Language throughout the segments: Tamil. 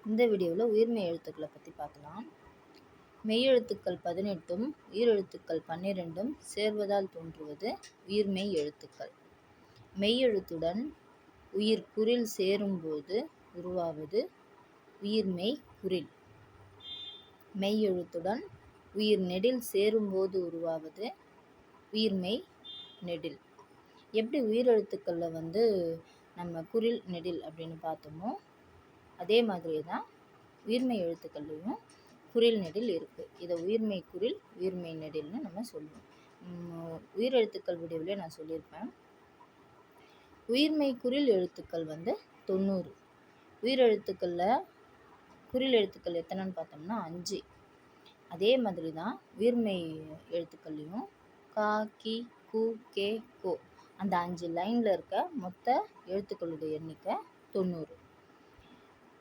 இந்த வீடியோவில் உயிர்மெய் எழுத்துக்களை பற்றி பார்க்கலாம். மெய்யெழுத்துக்கள் 18ம் உயிரெழுத்துக்கள் 12ம் சேர்வதால் தோன்றுவது உயிர்மெய் எழுத்துக்கள். மெய்யெழுத்துடன் உயிர் குறில் சேரும்போது உருவாவது உயிர்மெய் குறில். மெய்யெழுத்துடன் உயிர் நெடில் சேரும்போது உருவாவது உயிர்மெய் நெடில். எப்படி உயிரெழுத்துக்களில் நம்ம குறில் நெடில் அப்படின்னு பார்த்தோமோ அதே மாதிரி தான் உயிர்மெய் எழுத்துக்கள்லையும் குறில் நெடில் இருக்குது. இதை உயிர்மெய் குறில் உயிர்மெய் நெடில்னு நம்ம சொல்லுவோம். உயிரெழுத்துக்கள் வீடியோவிலே நான் சொல்லியிருப்பேன். உயிர்மெய் குறில் எழுத்துக்கள் 90. உயிரெழுத்துக்களில் குறில் எழுத்துக்கள் எத்தனைன்னு பார்த்தோம்னா 5. அதே மாதிரி தான் உயிர்மெய் எழுத்துக்கள்லையும் கா, கி, கு, கே, கோ அந்த 5 லைனில் இருக்க மொத்த எழுத்துக்களுடைய எண்ணிக்கை 90.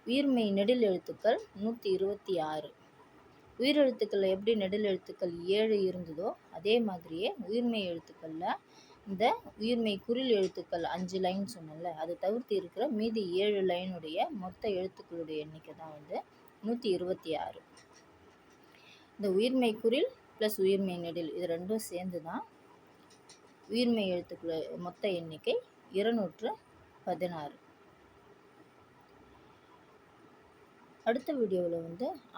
உயிர்மெய் நெடில் எழுத்துக்கள் 126. உயிரெழுத்துக்களில் எப்படி நெடில் எழுத்துக்கள் 7 இருந்ததோ அதே மாதிரியே உயிர்மெய் எழுத்துக்களில் இந்த உயிர்மெய் குறில் எழுத்துக்கள் 5 லைன் சொன்னல, அதை தவிர்த்து இருக்கிற மீதி 7 லைனுடைய மொத்த எழுத்துக்களுடைய எண்ணிக்கை தான் 126. இந்த உயிர்மெய் குறில் ப்ளஸ் உயிர்மெய் நெடில் இது ரெண்டும் சேர்ந்து தான் உயிர்மெய் எழுத்துக்கள் மொத்த எண்ணிக்கை 216. அடுத்த வீடியோவில்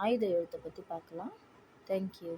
ஆயுத எழுத்தை பற்றி பார்க்கலாம். தேங்க்யூ.